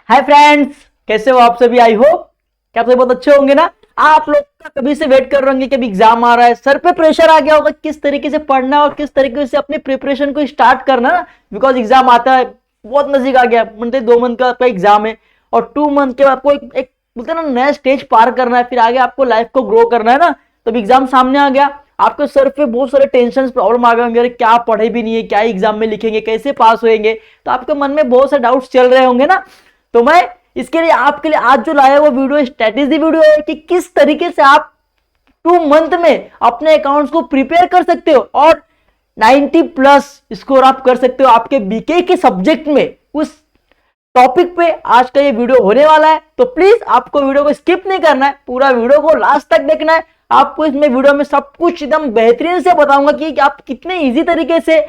Hi friends, कैसे हो आप सभी। आई होप कि आप सभी बहुत अच्छे होंगे ना। आप लोग का कभी से वेट कर रहे होंगे कि अभी एग्जाम आ रहा है, सर पे प्रेशर आ गया होगा किस तरीके से पढ़ना और किस तरीके से अपनी प्रिपरेशन को स्टार्ट करना ना। बिकॉज एग्जाम आता है, बहुत नजदीक आ गया। मतलब 2 मंथ का आपका एग्जाम है और 2 मंथ के बाद आपको एक बोलते हैं ना नया स्टेज पार करना है, फिर आगे आपको लाइफ को ग्रो करना है ना। तो एग्जाम सामने आ गया, आपके सर पे बहुत सारे टेंशन प्रॉब्लम आ गए होंगे। अरे क्या पढ़े भी नहीं है, क्या एग्जाम में लिखेंगे, कैसे पास होएंगे। तो आपके मन में बहुत सारे डाउट्स चल रहे होंगे ना। तो मैं इसके लिए आपके लिए आज जो लाया वो वीडियो स्ट्रेटेजी वीडियो है कि किस तरीके से आप 2 मंथ में अपने अकाउंट्स को प्रिपेयर कर सकते हो और 90+ स्कोर आप कर सकते हो आपके बीके के सब्जेक्ट में। उस टॉपिक पे आज का ये वीडियो होने वाला है, तो प्लीज आपको वीडियो को स्किप नहीं करना है, पूरा वीडियो को लास्ट तक देखना है। आपको इसमें वीडियो में सब कुछ एकदम बेहतरीन से बताऊंगा कि आप कितने इजी तरीके से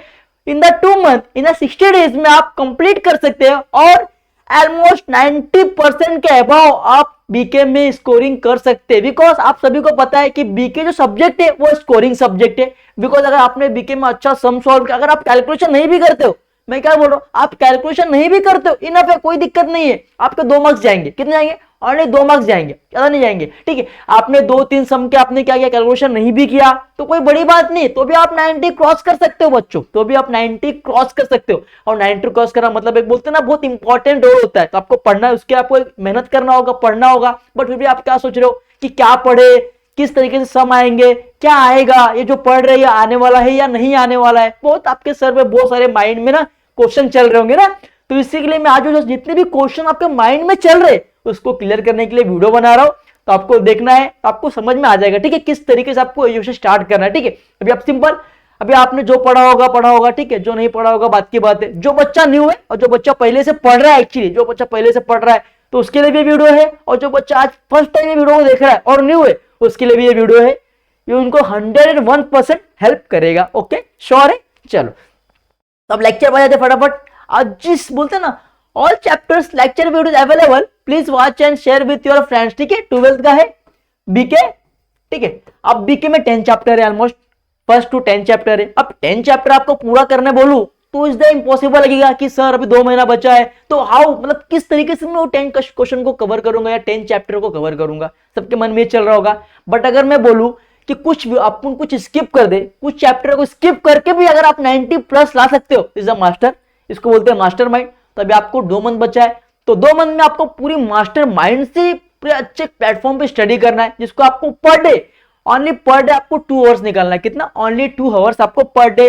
in the 2 month in the 60 days में आप कंप्लीट कर सकते हो और ऑलमोस्ट 90% के अबाव आप बीके में स्कोरिंग कर सकते हैं। बिकॉज आप सभी को पता है कि बीके जो सब्जेक्ट है वो स्कोरिंग सब्जेक्ट है। बिकॉज अगर आपने बीके में अच्छा सम सॉल्व किया, अगर आप कैलकुलेशन नहीं भी करते हो, मैं क्या बोल रहा हूं, आप कैलकुलेशन नहीं भी करते हो, इनफ है, कोई दिक्कत नहीं है। आपके 2 मार्क्स जाएंगे। कितने जाएंगे? ऑनली 2 मार्क्स जाएंगे, ज्यादा नहीं जाएंगे। ठीक है, आपने 2-3 सम के आपने क्या किया, कैलकुलेशन नहीं भी किया तो कोई बड़ी बात नहीं, तो भी आप 90 क्रॉस कर सकते हो बच्चों, तो भी आप 90 क्रॉस कर सकते हो। और 90 क्रॉस करना मतलब एक बोलते हैं ना बहुत इंपॉर्टेंट रोल होता है, तो आपको पढ़ना है, उसके आपको मेहनत करना होगा, पढ़ना होगा। बट फिर भी आप क्या सोच रहे हो कि क्या पढ़े, किस तरीके से सम आएंगे, क्या आएगा, ये जो पढ़ रहे हैं आने वाला है या नहीं आने वाला है। बहुत आपके सर में बहुत सारे माइंड में ना क्वेश्चन चल रहे होंगे ना। तो इसी के लिए मैं आज जो जितने भी क्वेश्चन आपके माइंड में चल रहे उसको क्लियर करने के लिए वीडियो बना रहा हूं। तो आपको देखना है, आपको समझ में आ जाएगा, ठीक है, किस तरीके से आपको एजुकेशन स्टार्ट करना है। ठीक है, अभी आप सिंपल, अभी आपने जो पढ़ा होगा, ठीक है, जो नहीं पढ़ा होगा बात की बात है। जो बच्चा न्यू है और जो बच्चा पहले से पढ़ रहा है, एक्चुअली जो बच्चा पहले से पढ़ रहा है तो उसके लिए भी वीडियो है, और जो बच्चा आज फर्स्ट टाइम ये वीडियो को देख रहा है और न्यू है उसके लिए भी ये वीडियो है। ये उनको 101% हेल्प करेगा। ओके, श्योर है। चलो अब लेक्चर बजाते फटाफट। आज जिस बोलते हैं ना all chapters lecture videos available, please watch and share with your friends. ठीक है, 12th का है बीके। ठीक है, अब बीके में 10 चैप्टर है, ऑलमोस्ट फर्स्ट टू 10 चैप्टर है। अब 10 चैप्टर आपको पूरा करने बोलूं तो इज द इम्पॉसिबल लगेगा कि सर अभी 2 महीना बचा है, तो हाउ, मतलब किस तरीके से मैं वो 10 क्वेश्चन को कवर करूंगा या 10 चैप्टर को कवर करूंगा। सबके मन में चल रहा होगा। बट अगर मैं बोलूं कि अपन कुछ स्किप कर दे, कुछ चैप्टर को स्किप करके भी अगर आप 90+ ला सकते हो, इज अ मास्टर। इसको बोलते हैं मास्टर माइंड। तो अभी आपको 2 मंथ बचा है, तो 2 मंथ में आपको पूरी मास्टर माइंड से पूरे अच्छे प्लेटफॉर्म पे स्टडी करना है, जिसको आपको per day, only per day आपको 2 आवर्स निकालना है। कितना? ओनली 2 आवर्स आपको पर डे।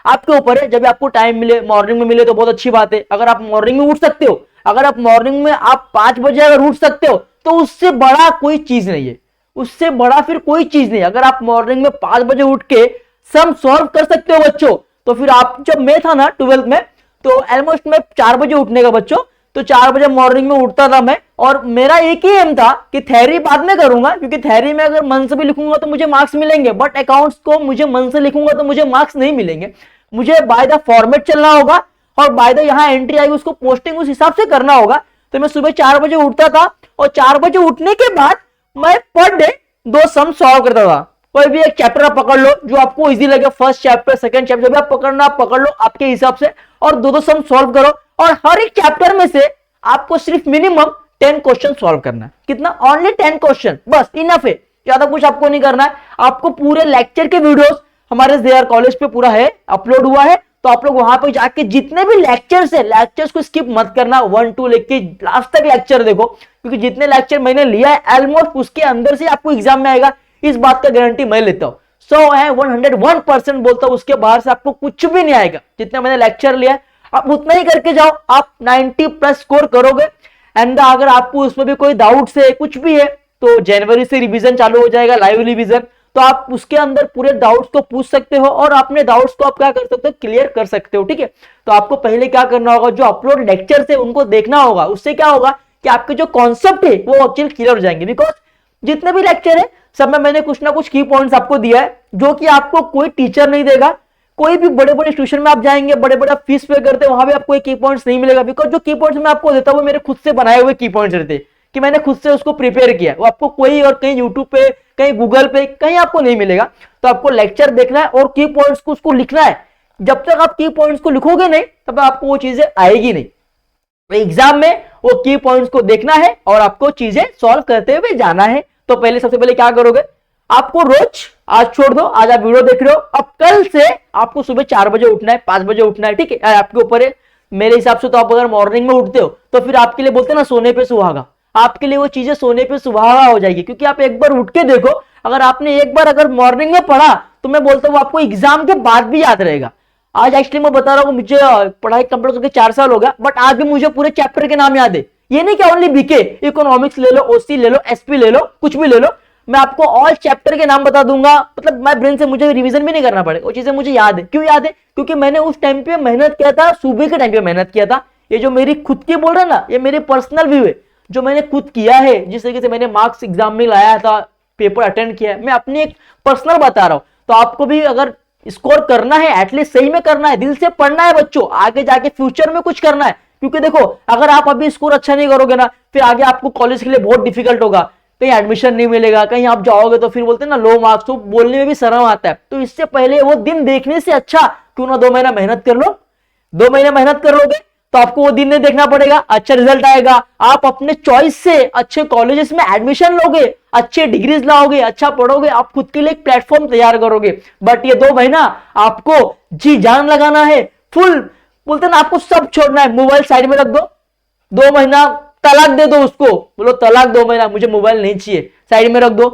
आपके ऊपर है, जब आपको टाइम मिले, मॉर्निंग में मिले तो बहुत अच्छी बात है। अगर आप मॉर्निंग में उठ सकते हो, अगर आप मॉर्निंग में आप 5 बजे अगर उठ सकते हो तो उससे बड़ा कोई चीज नहीं है, उससे बड़ा फिर कोई चीज नहीं। अगर आप मॉर्निंग में 5 बजे उठ के सम सॉल्व कर सकते हो बच्चों, तो फिर आप, जब मैं था ना 12th में, तो ऑलमोस्ट मैं 4 बजे उठने का बच्चों, तो 4 बजे मॉर्निंग में उठता था मैं। और मेरा एक ही एम था कि थ्योरी बाद में करूंगा, क्योंकि थ्योरी में अगर मन से भी लिखूंगा तो मुझे मार्क्स मिलेंगे, बट अकाउंट्स को मुझे मन से लिखूंगा तो मुझे मार्क्स नहीं मिलेंगे। मुझे बाय द फॉर्मेट चलना होगा और बाय द यहाँ एंट्री आएगी उसको पोस्टिंग उस हिसाब से करना होगा। तो मैं सुबह 4 बजे उठता था और 4 बजे उठने के बाद मैं पर डे 2 सम सॉल्व करता था। कोई भी एक चैप्टर आप पकड़ लो जो आपको इजी लगे, फर्स्ट चैप्टर, सेकंड चैप्टर, जो भी आप पकड़ना आप पकड़ लो आपके हिसाब से, और 2 सम सॉल्व करो। और हर एक चैप्टर में से आपको सिर्फ मिनिमम 10 क्वेश्चन सॉल्व करना है। कितना? ओनली 10 क्वेश्चन, बस इनफ है, ज्यादा कुछ आपको नहीं करना है। आपको पूरे लेक्चर के वीडियोस हमारे जेआर कॉलेज पे पूरा है, अपलोड हुआ है, तो आप लोग वहां पे जाके जितने भी लेक्चर्स है, लेक्चर्स को स्किप मत करना, 1-2 लेके लास्ट तक लेक्चर देखो, क्योंकि जितने लेक्चर मैंने लिया है ऑलमोस्ट उसके अंदर से आपको एग्जाम में आएगा, इस बात का गारंटी मैं लेता हूं। 100 है, 101% बोलता हूं, उसके बाहर से आपको कुछ भी नहीं आएगा। जितना मैंने लेक्चर लिया है आप उतना ही करके जाओ, आप 90+ स्कोर करोगे। एंड अगर आपको उसमें भी कोई डाउट्स है, कुछ भी है, तो जनवरी से रिवीजन चालू हो जाएगा, लाइव रिवीजन, तो आप उसके अंदर पूरे डाउट्स को पूछ सकते हो और अपने डाउट्स को आप क्या कर सकते हो, क्लियर कर सकते हो। ठीक है, तो आपको पहले क्या करना होगा, जो अपलोड लेक्चर है उनको देखना होगा। उससे क्या होगा कि आपके जो कॉन्सेप्ट है वो एक्चुअली क्लियर हो जाएंगे। बिकॉज जितने भी लेक्चर है सब में मैंने कुछ ना कुछ की पॉइंट्स आपको दिया है, जो कि आपको कोई टीचर नहीं देगा। कोई भी बड़े बड़े इंस्टीट्यूशन में आप जाएंगे, बड़े बड़े फीस पे करते हैं, वहां भी आपको की पॉइंट्स नहीं मिलेगा। बिकॉज जो की पॉइंट्स मैं आपको देता हूं वो मेरे खुद से बनाए हुए की पॉइंट्स रहते हैं, कि मैंने खुद से उसको प्रिपेयर किया। वो आपको कोई और कहीं यूट्यूब पे, कहीं गूगल पे, कहीं आपको नहीं मिलेगा। तो आपको लेक्चर देखना है और की पॉइंट्स को उसको लिखना है। जब तक आप की पॉइंट्स को लिखोगे नहीं तब आपको वो चीजें आएगी नहीं। एग्जाम में वो की पॉइंट्स को देखना है और आपको चीजें सॉल्व करते हुए जाना है। तो पहले सबसे पहले क्या करोगे, आपको रोज, आज छोड़ दो, आज आप वीडियो देख रहे हो, अब कल से आपको सुबह 4 बजे उठना है, 5 बजे उठना है, ठीक है, आपके ऊपर है। मेरे हिसाब से तो आप अगर मॉर्निंग में उठते हो तो फिर आपके लिए बोलते हैं ना सोने पे सुहागा, आपके लिए वो चीजें सोने पे सुहागा हो जाएगी, क्योंकि आप एक बार उठ के देखो, अगर आपने एक बार अगर मॉर्निंग में पढ़ा तो मैं बोलता हूँ आपको एग्जाम के बाद भी याद रहेगा। आज एक्चुअली मैं बता रहा हूँ, मुझे पढ़ाई कंप्लीट करके 4 साल हो गया, बट आज भी मुझे पूरे चैप्टर के नाम याद है। ये नहीं कि ओनली बीके, इकोनॉमिक्स ले लो, ओसी ले लो, एसपी ले लो, कुछ भी ले लो, मैं आपको ऑल चैप्टर के नाम बता दूंगा। मतलब मैं ब्रेन से मुझे रिवीजन भी नहीं करना पड़ेगा, वो चीजें मुझे याद है। क्यों याद है? क्योंकि मैंने उस टाइम पे मेहनत किया था, सुबह के टाइम पे मेहनत किया था। ये जो मेरी खुद की बोल रहा ना, ये मेरी पर्सनल व्यू है, जो मैंने खुद किया है, जिस तरीके से मैंने मार्क्स एग्जाम में लाया था, पेपर अटेंड किया है, मैं अपनी एक पर्सनल बता रहा हूं। तो आपको भी अगर स्कोर करना है, एटलीस्ट सही में करना है, दिल से पढ़ना है बच्चों, आगे जाके फ्यूचर में कुछ करना है। क्योंकि देखो, अगर आप अभी स्कोर अच्छा नहीं करोगे ना, फिर आगे आपको कॉलेज के लिए बहुत डिफिकल्ट होगा, कहीं एडमिशन नहीं मिलेगा, कहीं आप जाओगे तो फिर बोलते हैं ना लो मार्क्स, तो बोलने में भी शर्म आता है। तो इससे पहले वो दिन देखने से अच्छा क्यों ना 2 महीना मेहनत कर लो। 2 महीने मेहनत कर लोगे तो आपको वो दिन नहीं देखना पड़ेगा, अच्छा रिजल्ट आएगा, आप अपने चॉइस से अच्छे कॉलेजेस में एडमिशन लोगे, अच्छे डिग्रीज लाओगे, अच्छा पढ़ोगे, आप खुद के लिए एक प्लेटफॉर्म तैयार करोगे। बट ये 2 महीना आपको जी जान लगाना है, फुल बोलते ना, आपको सब छोड़ना है, मोबाइल साइड में रख दो, 2 महीना तलाक दे दो उसको, बोलो तलाक, 2 महीना मुझे मोबाइल नहीं चाहिए, साइड में रख दो।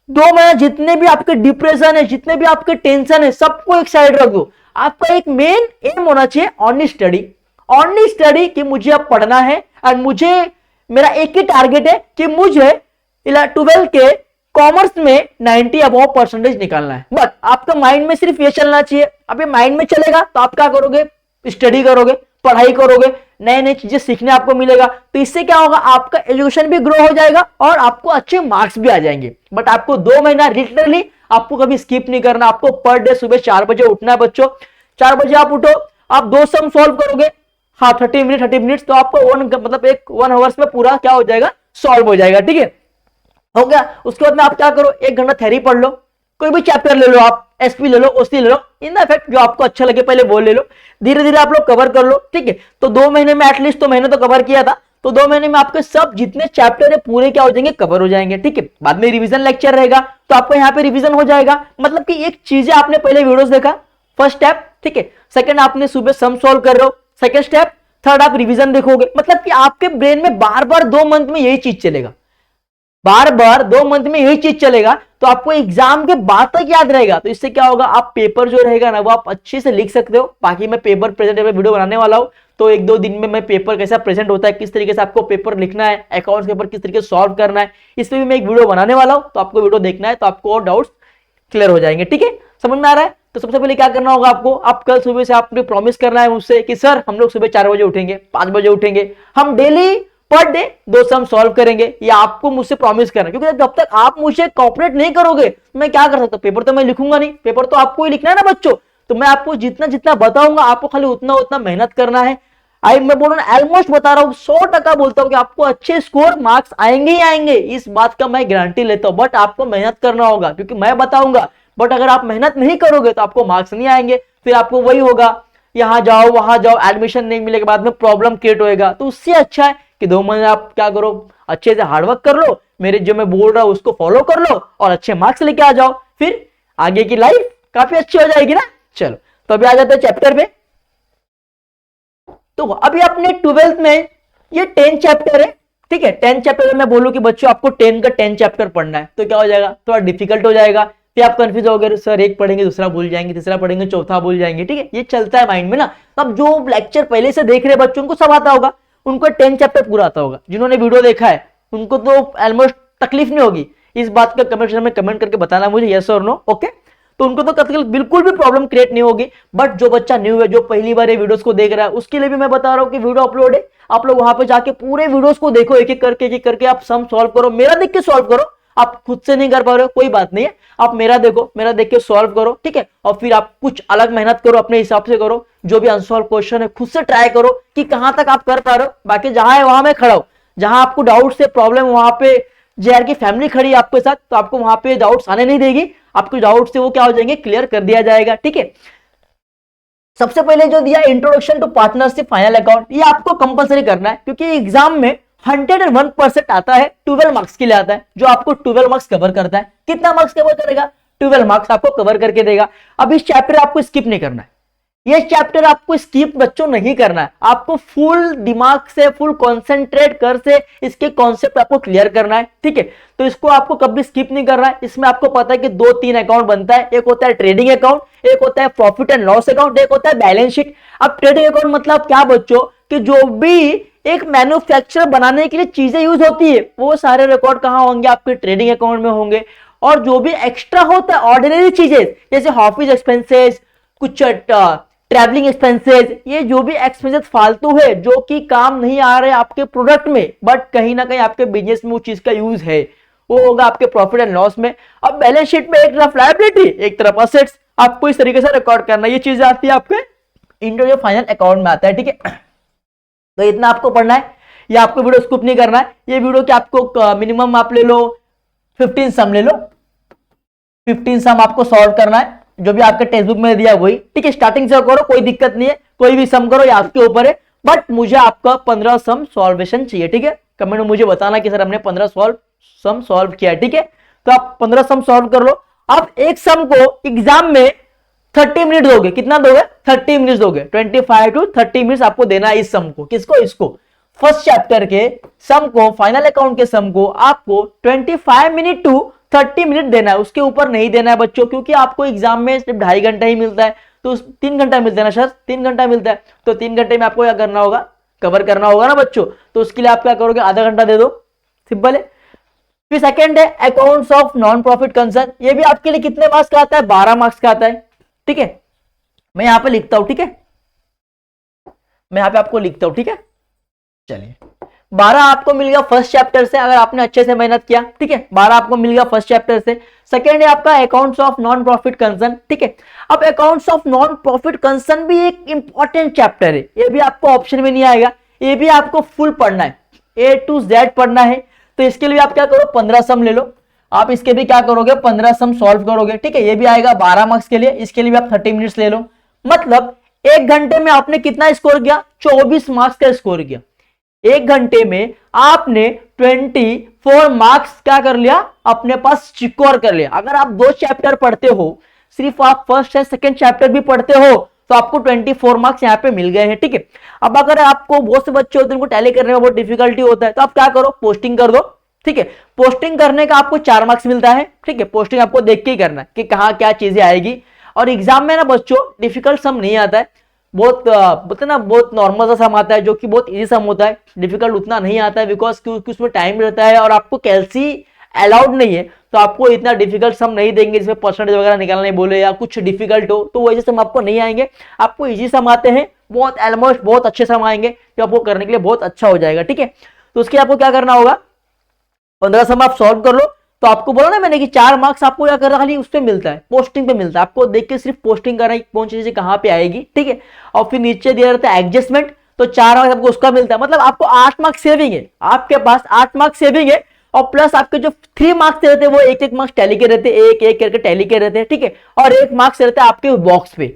2 महीना जितने भी आपके डिप्रेशन है, जितने भी आपके टेंशन है, सबको एक साइड रख दो। आपका एक मेन एम होना चाहिए ऑनली स्टडी, ऑनली स्टडी, कि मुझे अब पढ़ना है, और मुझे मेरा एक ही टारगेट है कि मुझे 12 के कॉमर्स में 90 अबव परसेंटेज निकालना है। बट आपका माइंड में सिर्फ ये चलना चाहिए। अब ये माइंड में चलेगा तो आप क्या करोगे, स्टडी करोगे, पढ़ाई करोगे, नए नए चीजें सीखने आपको मिलेगा। तो इससे क्या होगा, आपका एजुकेशन भी ग्रो हो जाएगा और आपको अच्छे मार्क्स भी आ जाएंगे। बट आपको 2 महीना लिटरली आपको कभी स्किप नहीं करना, आपको पर डे सुबह 4 बजे उठना है बच्चों। 4 बजे आप उठो, आप 2 सम सॉल्व करोगे, हाँ 30 मिनट्स, तो आपको मतलब 1 आवर्स में पूरा क्या हो जाएगा, सॉल्व हो जाएगा, ठीक है, हो गया। उसके बाद में आप क्या करो, 1 घंटा थ्योरी पढ़ लो, कोई भी चैप्टर ले लो, आप एसपी ले लो, ओसी ले लो, इन द इफेक्ट जो आपको अच्छा लगे पहले वो ले लो, धीरे धीरे आप लोग कवर कर लो, ठीक है। तो 2 महीने में एटलीस्ट, तो मैंने तो कवर किया था, तो 2 महीने में आपके सब जितने चैप्टर है पूरे क्या हो जाएंगे, कवर हो जाएंगे, ठीक है। बाद में रिवीजन लेक्चर रहेगा, तो आपको यहाँ पे रिवीजन हो जाएगा। मतलब कि एक चीज है, आपने पहले वीडियोस देखा, फर्स्ट स्टेप, ठीक है, सेकंड आपने सुबह सम सॉल्व कर रहे हो, सेकंड स्टेप, थर्ड आप रिवीजन देखोगे। मतलब कि आपके ब्रेन में बार बार 2 मंथ में यही चीज चलेगा, बार बार 2 मंथ में यही चीज चलेगा, तो आपको एग्जाम के बाद तक याद रहेगा। तो इससे क्या होगा, आप पेपर जो रहेगा ना वो आप अच्छे से लिख सकते हो। बाकी मैं पेपर प्रेजेंटेबल वीडियो बनाने वाला हूं, तो 1-2 दिन में मैं पेपर कैसा प्रेजेंट होता है, किस तरीके से आपको पेपर लिखना है, अकाउंट्स पेपर किस तरीके से सॉल्व करना है, इस पर भी मैं एक वीडियो बनाने वाला हूं। तो आपको वीडियो देखना है तो आपको और डाउट्स क्लियर हो जाएंगे, ठीक है, समझ में आ रहा है। तो सबसे पहले क्या करना होगा आपको, आप कल सुबह से आपने प्रॉमिस करना है मुझसे कि सर हम लोग सुबह 4 बजे उठेंगे, 5 बजे उठेंगे, हम daily per day 2 sum solve करेंगे। ये आपको मुझसे प्रॉमिस करना है, क्योंकि जब तक आप मुझे कॉपरेट नहीं करोगे मैं क्या कर सकता हूं, पेपर तो मैं लिखूंगा नहीं, पेपर तो आपको ही लिखना है ना बच्चों। तो मैं आपको जितना जितना बताऊंगा, आपको खाली उतना उतना मेहनत करना है। मैं बोल रहा हूं, ऑलमोस्ट बता रहा हूं, 100% बोलता हूं कि आपको अच्छे स्कोर मार्क्स आएंगे ही आएंगे, इस बात का मैं गारंटी लेता हूं। बट आपको मेहनत करना होगा, क्योंकि मैं बताऊंगा, बट अगर आप मेहनत नहीं करोगे तो आपको मार्क्स नहीं आएंगे। फिर आपको वही होगा, यहां जाओ वहां जाओ, एडमिशन नहीं मिलेगा, बाद में प्रॉब्लम क्रिएट होएगा। तो उससे अच्छा है कि 2 महीने आप क्या करो, अच्छे से हार्डवर्क कर लो, मेरे जो मैं बोल रहा हूं उसको फॉलो कर लो और अच्छे मार्क्स लेके आ जाओ, फिर आगे की लाइफ काफी अच्छी हो जाएगी ना। चलो, तो अभी आ जाते हैं चैप्टर पे। तो अभी अपने 12th में ये 10 चैप्टर है, ठीक है। 10 चैप्टर मैं बोलूं कि बच्चों आपको 10 का 10 चैप्टर पढ़ना है, तो क्या हो जाएगा, थोड़ा डिफिकल्ट हो जाएगा। फिर आप कंफ्यूज हो गए, सर एक पढ़ेंगे दूसरा भूल जाएंगे, तीसरा पढ़ेंगे चौथा भूल जाएंगे, ठीक है, ये चलता है माइंड में ना। अब जो लेक्चर पहले से देख रहे बच्चों को सब आता होगा, उनको 10 चैप्टर पूरा आता होगा। जिन्होंने वीडियो देखा है उनको तो ऑलमोस्ट तकलीफ नहीं होगी। इस बात का कमेंट सेक्शन में कमेंट करके बताना मुझे, यस और नो, ओके। तो उनको तो बिल्कुल भी प्रॉब्लम क्रिएट नहीं होगी। बट जो बच्चा न्यू है, जो पहली बार ये वीडियोस को देख रहा है, उसके लिए भी मैं बता रहा हूँ कि वीडियो अपलोड है, आप लोग वहां पे जाके पूरे वीडियोस को देखो, एक एक करके आप सम सॉल्व करो, मेरा देख के सॉल्व करो। आप खुद से नहीं कर पा रहे हो कोई बात नहीं है, आप मेरा देखो, मेरा देख के सॉल्व करो, ठीक है। और फिर आप कुछ अलग मेहनत करो, अपने हिसाब से करो, जो भी अनसॉल्व क्वेश्चन है खुद से ट्राई करो कि कहां तक आप कर पा रहे हो। बाकी जहां है वहां मैं खड़ा हूं, जहां आपको डाउट से प्रॉब्लम, वहां पे जेआर की फैमिली खड़ी है आपके साथ, तो आपको वहां पे डाउट्स आने नहीं देगी, आपके डाउट से वो क्या हो जाएंगे, क्लियर कर दिया जाएगा, ठीक है। सबसे पहले जो दिया introduction to partnership final account, ये आपको कंपलसरी करना है क्योंकि एग्जाम में 101% आता है, 12 मार्क्स के लिए आता है, जो आपको 12 मार्क्स कवर करता है। कितना मार्क्स कवर करेगा? 12 मार्क्स आपको कवर करके देगा। अब इस चैप्टर आपको स्किप नहीं करना है, ये चैप्टर आपको स्किप बच्चों नहीं करना है, आपको फुल दिमाग से फुल कंसंट्रेट कर से इसके कॉन्सेप्ट आपको क्लियर करना है, ठीक है। तो इसको आपको कभी स्किप नहीं करना है। इसमें आपको पता है कि 2-3 अकाउंट बनता है, एक होता है ट्रेडिंग अकाउंट, एक होता है प्रॉफिट एंड लॉस अकाउंट, एक होता है बैलेंस शीट। अब ट्रेडिंग अकाउंट मतलब क्या बच्चों, कि जो भी एक मैन्युफैक्चरर बनाने के लिए चीजें यूज होती है वो सारे रिकॉर्ड कहां होंगे? आपके ट्रेडिंग अकाउंट में होंगे। और जो भी एक्स्ट्रा होता है ऑर्डिनरी चीजें, जैसे ऑफिस एक्सपेंसेस, कुछ ट्रैवलिंग एक्सपेंसेस, ये जो भी एक्सपेंसेस फालतू है जो कि काम नहीं आ रहे आपके प्रोडक्ट में बट कहीं ना कहीं आपके बिजनेस में वो चीज का यूज है, वो होगा आपके प्रॉफिट एंड लॉस में। अब बैलेंस शीट में एक तरफ लायबिलिटी एक तरफ असेट्स, आपको इस तरीके से रिकॉर्ड करना है। ये चीजें आती है आपके इंटरव्यू फाइनल अकाउंट में आता है, ठीक है। तो इतना आपको पढ़ना है, ये आपको वीडियो स्किप नहीं करना है। ये वीडियो कि आपको मिनिमम आप ले लो 15 सम ले लो, 15 सम आपको सॉल्व करना है, जो भी आपके टेक्स्ट बुक में दिया वही, ठीक है। स्टार्टिंग से करो, कोई दिक्कत नहीं है, कोई भी सम करो, ये आपके ऊपर है, बट मुझे आपका 15 सम सॉल्वेशन चाहिए, ठीक है। कमेंट में मुझे बताना कि सर हमने 15 सम सॉल्व किया है, ठीक है। तो आप 15 सम सॉल्व कर लो। आप एक सम को एग्जाम में 30 मिनट दोगे, कितना दोगे? 30 मिनट दोगे, 25 to 30 मिनट आपको देना है इस सम को। किसको? इसको। फर्स्ट चैप्टर के सम को, फाइनल अकाउंट के सम को आपको 25 मिनट टू 30 मिनट देना है, उसके ऊपर नहीं देना है बच्चों, क्योंकि आपको एग्जाम में सिर्फ 2.5 घंटा ही मिलता है, तो 3 घंटा मिलता है ना सर, 3 घंटा मिलता है, तो 3 घंटे में आपको क्या करना होगा? कवर करना होगा ना बच्चों। तो उसके लिए आप क्या करोगे? आधा घंटा दे दो, सिंपल है। फिर सेकंड है accounts of non profit concern, ये भी आपके लिए कितने मार्क्स का आता है? 12 मार्क्स का आता है, ठीक है। मैं यहां पे लिखता हूं, ठीक है, मैं यहां पे आपको लिखता हूं, ठीक है। चलिए 12 आपको मिल गया फर्स्ट चैप्टर से, अगर आपने अच्छे से मेहनत किया, ठीक है। 12 आपको मिल गया फर्स्ट चैप्टर से। सेकंड है आपका accounts of non profit concern, ठीक है। अब accounts of non profit concern भी एक इंपॉर्टेंट चैप्टर है, ये भी आपको ऑप्शन में नहीं आएगा, ये भी आपको फुल पढ़ना है, A to Z पढ़ना है। तो इसके लिए आप क्या करो? 15 सम ले लो, आप इसके भी क्या करोगे? 15 सम सॉल्व करोगे, ठीक है। ये भी आएगा 12 मार्क्स के लिए, इसके लिए भी आप 30 मिनट्स ले लो। मतलब 1 घंटे में आपने कितना स्कोर किया? 24 मार्क्स का स्कोर किया। 1 घंटे में आपने 24 मार्क्स क्या कर लिया? अपने पास सिक्योर कर लिया। अगर आप 2 चैप्टर पढ़ते हो, सिर्फ आप फर्स्ट एंड सेकंड चैप्टर भी पढ़ते हो, तो आपको 24 मार्क्स यहाँ पे मिल गए हैं, ठीक है। अब अगर आपको बहुत से बच्चे होते हैं उनको टैली करने में बहुत डिफिकल्टी होता है, तो आप क्या करो? पोस्टिंग कर दो, ठीक है। पोस्टिंग करने का आपको 4 मार्क्स मिलता है, ठीक है। पोस्टिंग आपको देख के ही करना है कि कहाँ क्या चीजें आएगी। और एग्जाम में ना बच्चों डिफिकल्ट सम नहीं आता है, बहुत बोलते ना बहुत नॉर्मल सा सम आता है, जो कि बहुत इजी सम होता है, डिफिकल्ट उतना नहीं आता है, बिकॉज क्योंकि उसमें टाइम रहता है और आपको कैलसी अलाउड नहीं है, तो आपको इतना डिफिकल्ट सम नहीं देंगे जिसमें परसेंटेज वगैरह निकालने बोले या कुछ डिफिकल्ट हो, तो वैसे सम आपको नहीं आएंगे। आपको इजी सम आते हैं, बहुत ऑलमोस्ट बहुत अच्छे सम आएंगे, जो आपको करने के लिए बहुत अच्छा हो जाएगा, ठीक है। तो उसके आपको क्या करना होगा? 15 सम आप सॉल्व कर लो। तो आपको बोला ना मैंने कि 4 मार्क्स आपको क्या करना, खाली उस पे मिलता है, पोस्टिंग पे मिलता है। आपको देख के सिर्फ पोस्टिंग करना है, कौन सी चीजें कहां पे आएगी, ठीक है। और फिर नीचे दिया रहता है एडजस्टमेंट, तो 4 मार्क्स आपको उसका मिलता है। मतलब आपको 8 मार्क्स सेविंग है, आपके पास 8 मार्क्स सेविंग है। और प्लस आपके जो 3 मार्क्स रहते हैं वो एक मार्क्स टैली के रहते हैं, एक करके टैली के रहते हैं, ठीक है। और 1 मार्क्स रहता है आपके बॉक्स पे,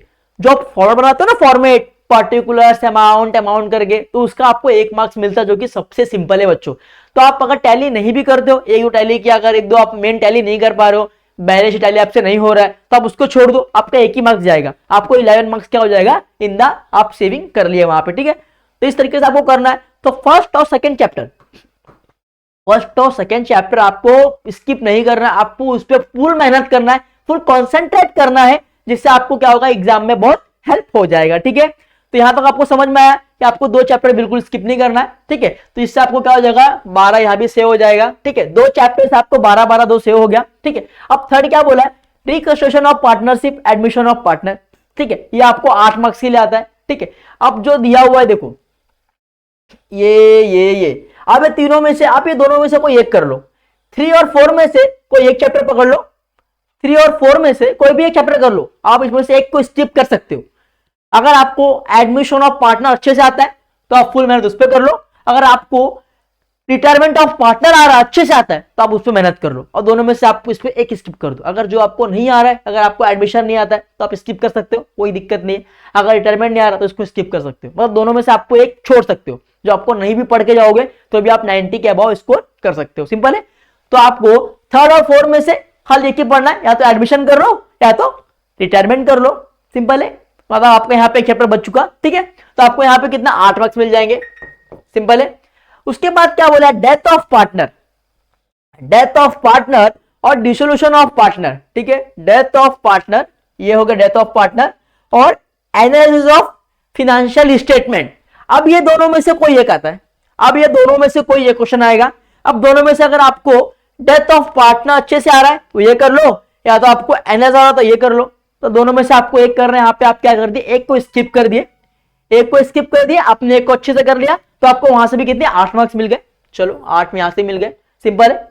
जो आप फॉर्मेट बनाते हो ना, फॉर्मेट पर्टिकुलर्स अमाउंट करके, तो उसका आपको 1 मार्क्स मिलता है, जो कि सबसे सिंपल है बच्चों। तो आप अगर टैली नहीं भी करते हो, एक दो टैली किया, अगर 1-2 आप मेन टैली नहीं कर पा रहे हो, बैलेंस शीट टैली आपसे नहीं हो रहा है, तो आप उसको छोड़ दो, आपका 1 ही मार्क्स जाएगा, आपको 11 मार्क्स क्या हो जाएगा? इन द आप सेविंग कर लिए वहां पे, ठीक है। तो इस तरीके से आपको करना है। तो फर्स्ट और सेकंड चैप्टर आपको स्किप नहीं करना है, आपको उस पर फुल मेहनत करना है, फुल कॉन्सेंट्रेट करना है, जिससे आपको क्या होगा? एग्जाम में बहुत हेल्प हो जाएगा, ठीक है। तो यहां तक आपको समझ में आया कि आपको 2 चैप्टर बिल्कुल स्किप नहीं करना है, ठीक है। तो इससे आपको क्या हो जाएगा? 12 यहां भी सेव हो जाएगा, ठीक है। 2 चैप्टर से आपको 12 2 सेव हो गया, ठीक है। अब थर्ड क्या बोला है? Reconstruction of partnership, admission of partner, ठीक है। ये आपको 8 मार्क्स के लिए आता है, ठीक है। अब जो दिया हुआ है देखो, ये अब ये तीनों में से आप ये दोनों में से कोई एक कर लो, 3 और 4 में से कोई एक चैप्टर पकड़ लो, 3 और 4 में से कोई भी एक चैप्टर कर लो, आप इसमें से एक को स्किप कर सकते हो। अगर आपको एडमिशन ऑफ पार्टनर अच्छे से आता है तो आप फुल मेहनत उस पर कर लो। अगर आपको रिटायरमेंट ऑफ पार्टनर आ रहा है, अच्छे से आता है, तो आप उस पर मेहनत कर लो, और दोनों में से आप इस पे एक स्किप कर दो। अगर जो आपको नहीं आ रहा है, अगर आपको एडमिशन नहीं आता है, तो आप स्किप कर सकते हो, कोई दिक्कत नहीं है। अगर रिटायरमेंट नहीं आ रहा तो इसको स्किप कर सकते हो, मतलब दोनों में से आपको एक छोड़ सकते हो। जो आपको नहीं भी पढ़ के जाओगे तो भी आप 90 के अबाव स्कोर कर सकते हो, सिंपल है। तो आपको थर्ड और फोर्थ में से खाली एक ही पढ़ना है, या तो एडमिशन कर लो या तो रिटायरमेंट कर लो, सिंपल है। मतलब आपका यहाँ पे चैप्टर बच चुका, ठीक है। तो आपको यहाँ पे कितना 8 मार्क्स मिल जाएंगे, सिंपल है। उसके बाद क्या बोला, death of partner, death of partner और डिसोल्यूशन ऑफ पार्टनर, ठीक है। डेथ ऑफ पार्टनर, ये हो गया डेथ ऑफ पार्टनर, और एनालिसिस ऑफ फाइनेंशियल स्टेटमेंट। अब ये दोनों में से कोई एक आता है, अब ये दोनों में से कोई एक क्वेश्चन आएगा। अब दोनों में से अगर आपको डेथ ऑफ पार्टनर अच्छे से आ रहा है तो ये कर लो, या तो आपको एनालिसिस आ रहा तो ये कर लो। तो दोनों में से आपको एक कर रहे हैं, यहाँ पे आप क्या कर दिए, एक को स्किप कर दिए, एक को स्किप कर दिया, आपने एक को अच्छे से कर लिया, तो आपको वहां से भी कितने 8 मार्क्स मिल गए। चलो 8 में यहां से मिल गए, सिंपल है।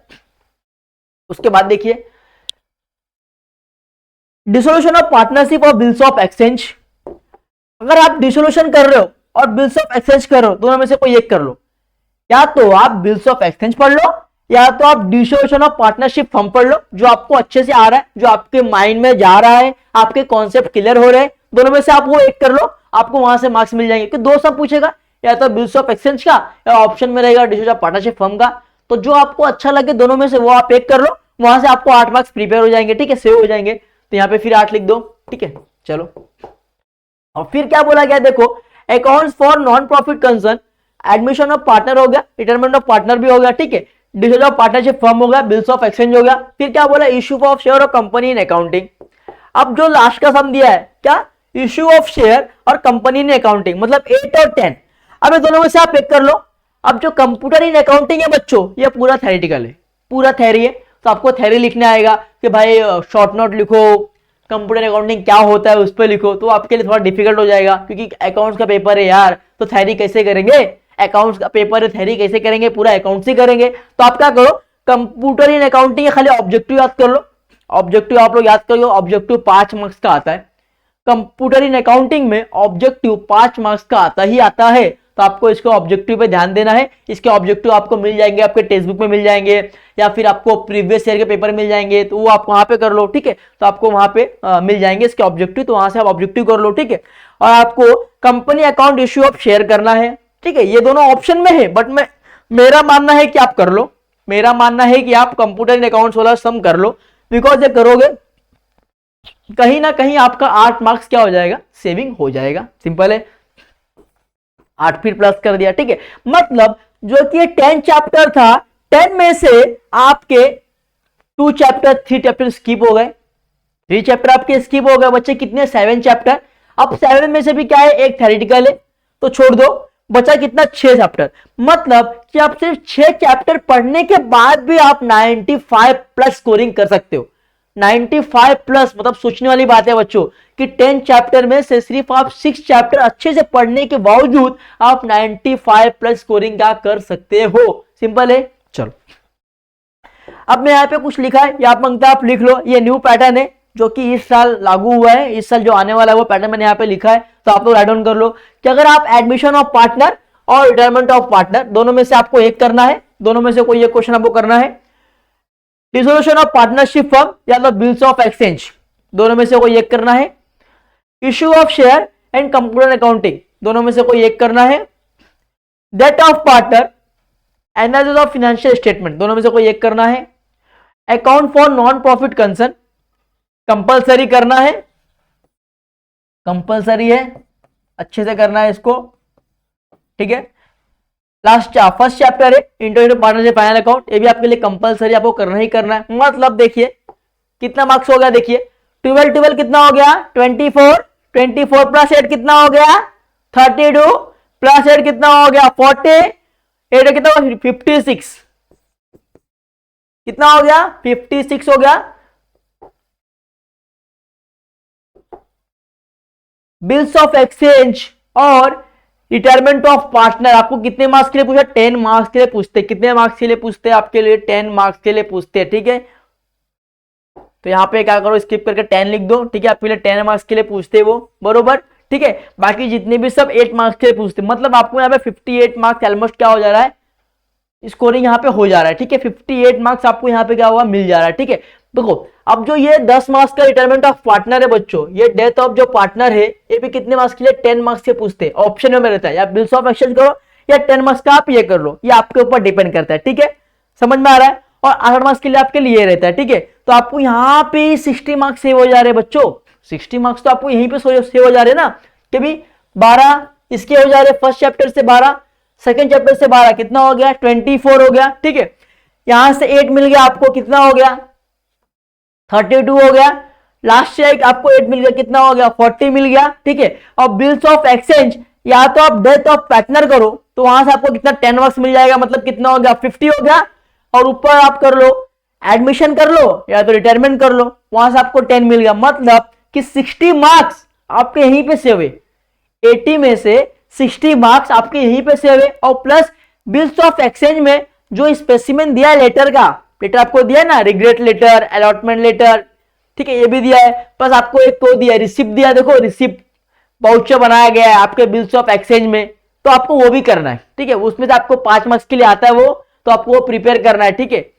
उसके बाद देखिए डिसोल्यूशन ऑफ पार्टनरशिप और बिल्स ऑफ एक्सचेंज। अगर आप डिसोल्यूशन कर रहे हो और बिल्स ऑफ एक्सचेंज कर रहे हो, दोनों में से कोई एक कर लो। या तो आप बिल्स ऑफ एक्सचेंज पढ़ लो, या तो आप डिसोल्यूशन ऑफ पार्टनरशिप फॉर्म पढ़ लो, जो आपको अच्छे से आ रहा है, जो आपके माइंड में जा रहा है, आपके कॉन्सेप्ट क्लियर हो रहे हैं। दोनों में से आप वो एक कर लो, आपको वहां से मार्क्स मिल जाएंगे। क्योंकि दो सब पूछेगा, या तो बिल्स ऑफ एक्सचेंज का, या ऑप्शन में रहेगा डिसोल्यूशन ऑफ पार्टनरशिप फर्म का। तो जो आपको अच्छा लगे दोनों में से वो आप एक कर लो, वहां से आपको 8 मार्क्स प्रिपेयर हो जाएंगे, ठीक है, सेव हो जाएंगे। तो यहाँ पे फिर 8 लिख दो, ठीक है। चलो और फिर क्या बोला गया, देखो accounts for non profit concern, admission of partner हो गया, रिटायरमेंट ऑफ पार्टनर भी हो गया, ठीक है, डिसोल्यूशन ऑफ पार्टनरशिप फर्म हो गया, बिल्स ऑफ एक्सचेंज हो गया। फिर क्या बोला, issue of share of company in accounting. अब जो लास्ट का सम दिया है, क्या, इश्यू ऑफ शेयर और कंपनी इन अकाउंटिंग, मतलब 8 और 10। अब ये दोनों में से आप एक कर लो। अब जो कंप्यूटर इन अकाउंटिंग है बच्चों, ये पूरा थ्योरेटिकल है, पूरा थ्योरी है। तो आपको थ्योरी लिखने आएगा कि भाई शॉर्ट नोट लिखो, कंप्यूटर अकाउंटिंग क्या होता है उस पर लिखो, तो आपके लिए थोड़ा डिफिकल्ट हो जाएगा, क्योंकि अकाउंट्स का पेपर है यार, तो थ्योरी कैसे करेंगे, अकाउंट्स का पेपर है, थ्योरी कैसे करेंगे, पूरा अकाउंट्स ही करेंगे। तो आप क्या करो, कंप्यूटर इन अकाउंटिंग खाली ऑब्जेक्टिव याद कर लो। ऑब्जेक्टिव आप लोग याद करो, ऑब्जेक्टिव 5 मार्क्स का आता है। कंप्यूटर इन अकाउंटिंग में ऑब्जेक्टिव 5 मार्क्स का आता ही आता है। तो आपको इसको ऑब्जेक्टिव पे ध्यान देना है। इसके ऑब्जेक्टिव आपको मिल जाएंगे, आपके टेक्स्ट बुक में मिल जाएंगे, या फिर आपको प्रीवियस ईयर के पेपर मिल जाएंगे, तो वो आप वहां पे कर लो, ठीक है। तो आपको वहां पे मिल जाएंगे इसके ऑब्जेक्टिव, तो वहां से आप ऑब्जेक्टिव कर लो, ठीक है। और आपको company account issue of share करना है, ठीक है। ये दोनों ऑप्शन में है, बट मेरा मानना है कि आप कर लो, मेरा मानना है कि आप कंप्यूटर इन अकाउंट्स वाला सम कर लो, बिकॉज ये करोगे कहीं ना कहीं आपका 8 मार्क्स क्या हो जाएगा, सेविंग हो जाएगा, सिंपल है। 8 फिर प्लस कर दिया, ठीक है। मतलब जो कि 10 चैप्टर था, 10 में से आपके 2 चैप्टर 3 चैप्टर स्किप हो गए, 3 चैप्टर आपके स्किप हो गए बच्चे। कितने, 7 चैप्टर। अब 7 में से भी क्या है, एक थ्योरेटिकल है, तो छोड़ दो, बचा कितना, 6 चैप्टर। मतलब कि आप सिर्फ 6 चैप्टर पढ़ने के बाद भी आप 95 प्लस स्कोरिंग कर सकते हो। 95 प्लस, मतलब सोचने वाली बात है बच्चों कि 10 चैप्टर में से सिर्फ आप 6 चैप्टर अच्छे से पढ़ने के बावजूद आप 95 प्लस स्कोरिंग क्या कर सकते हो, सिंपल है। चलो अब मैं यहाँ पे कुछ लिखा है, या आप मांगता आप लिख लो। ये न्यू पैटर्न है जो कि इस साल लागू हुआ है, इस साल जो आने वाला है वो पैटर्न मैंने यहाँ पे लिखा है, तो आप लोग राइट डाउन कर लो कि अगर आप एडमिशन ऑफ पार्टनर और रिटायरमेंट ऑफ पार्टनर दोनों में से आपको एक करना है, दोनों में से कोई एक क्वेश्चन आपको करना है। डिसोल्यूशन ऑफ पार्टनरशिप फर्म या तो बिल्स ऑफ एक्सचेंज, दोनों में से कोई एक करना है। Issue of share and computer accounting, दोनों में से कोई एक करना है। Death of partner, analysis of financial statement, दोनों में से कोई एक करना है। Account for non profit concern, compulsory करना है, कंपलसरी है, अच्छे से करना है इसको, ठीक है। लास्ट फर्स्ट चैप्टर है इंटरनेट पार्टनरशिप फाइनल अकाउंट, ये भी आपके लिए कंपलसरी, आपको करना ही करना है। मतलब देखिए कितना मार्क्स हो गया, देखिए 12 कितना हो गया, 24 प्लस 8 कितना हो गया, 32 प्लस 8 कितना हो गया, 40, 8 कितना हो गया, 56, कितना हो गया, 56 हो गया। बिल्स ऑफ एक्सचेंज और रिटायरमेंट ऑफ पार्टनर आपको कितने मार्क्स के लिए पूछा, 10 मार्क्स के लिए पूछते, कितने मार्क्स के लिए पूछते हैं, आपके लिए 10 मार्क्स के लिए पूछते हैं, ठीक है। तो यहाँ पे क्या करो, स्किप करके 10 लिख दो, ठीक है। आपके लिए 10 मार्क्स के लिए पूछते हैं वो, बरोबर, ठीक है। बाकी जितने भी सब 8 मार्क्स के लिए पूछते, मतलब आपको यहाँ पे 58 मार्क्स ऑलमोस्ट क्या हो जा रहा है, स्कोरिंग यहाँ पे हो जा रहा है, ठीक है। 58 मार्क्स आपको यहाँ पे क्या हुआ, मिल जा रहा है, ठीक है। देखो अब जो ये 10 मार्क्स का रिटायरमेंट ऑफ पार्टनर है बच्चों, ये डेथ ऑफ जो पार्टनर है ये भी कितने मार्क्स के लिए, 10 मार्क्स के पूछते हैं, ऑप्शन में रहता है, या बिल्स ऑफ एक्सचेंज करो या 10 मार्क्स का आप ये कर लो, ये आपके ऊपर डिपेंड करता है, ठीक है। समझ में आ रहा है। और 8 मार्क्स के लिए आपके लिए रहता है, ठीक है। तो आपको यहाँ पे 60 मार्क्स सेव हो जा रहे हैं बच्चों, 60 मार्क्स तो आपको यहीं पे सेव हो जा रहे हैं ना, कि भी 12 इसके हो जा रहे, फर्स्ट चैप्टर से 12, सेकंड चैप्टर से 12 कितना हो गया, 24 हो गया, ठीक है। यहां से 8 मिल गया आपको, कितना हो गया, 32 हो गया। लास्ट से एक आपको 8 मिल गया, कितना हो गया, 40 मिल गया, ठीक है। और बिल्स ऑफ एक्सचेंज या तो आप डेथ ऑफ पार्टनर करो तो वहां से आपको कितना 10 मार्क्स मिल जाएगा, मतलब कितना हो गया, 50 हो गया। और ऊपर आप कर लो एडमिशन कर लो या तो रिटायरमेंट कर लो, वहां से आपको 10 मिल गया, मतलब कि 60 मार्क्स आपके यहीं पे सेव है, 80 में से 60 मार्क्स आपके यहीं पे सेव है। और प्लस बिल्स ऑफ एक्सचेंज में जो स्पेसिमेन दिया है लेटर का, लेटर आपको दिया है ना, रिग्रेट लेटर, अलॉटमेंट लेटर, ठीक है, ये भी दिया है। प्लस आपको एक तो दिया है रिसिप्ट, दिया देखो रिसिप्ट वाउचर बनाया गया है आपके बिल्स ऑफ एक्सचेंज में, तो आपको वो भी करना है, ठीक है। उसमें से आपको 5 मार्क्स के लिए आता है वो, तो आपको वो प्रिपेयर करना है, ठीक है।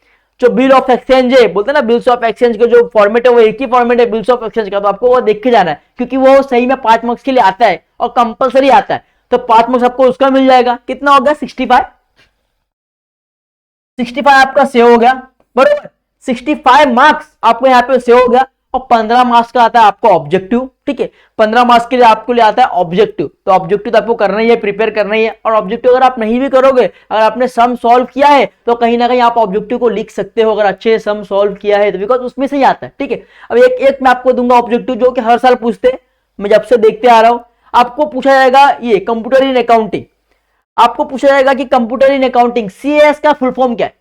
जो बिल ऑफ एक्सचेंज है, बोलते हैं ना बिल्स ऑफ एक्सचेंज का जो फॉर्मेट है वो एक ही फॉर्मेट है बिल्स ऑफ एक्सचेंज का, तो आपको वो देख के जाना है, क्योंकि वो सही में 5 मार्क्स के लिए आता है और कंपलसरी आता है, तो 5 मार्क्स आपको उसका मिल जाएगा। कितना हो गया, 65 आपका सेव हो गया, बरोबर। 65 मार्क्स आपको यहाँ पे सेव हो गया। और 15 मार्क्स का आता है आपको ऑब्जेक्टिव, ठीक है। 15 मार्क्स के लिए आपको ले आता है ऑब्जेक्टिव, तो ऑब्जेक्टिव तो आपको करना ही है, प्रिपेयर करना ही है। और ऑब्जेक्टिव अगर आप नहीं भी करोगे, अगर आपने सम सॉल्व किया है तो कहीं ना कहीं आप ऑब्जेक्टिव को लिख सकते हो, अगर अच्छे सम सॉल्व किया है तो, बिकॉज उसमें से ही आता है, ठीक है। अब एक मैं आपको दूंगा ऑब्जेक्टिव जो कि हर साल पूछते हैं, मैं जब से देखते आ रहा हूं। आपको पूछा जाएगा ये कंप्यूटर इन अकाउंटिंग, आपको पूछा जाएगा कि कंप्यूटर इन अकाउंटिंग CAS का फुल फॉर्म क्या है,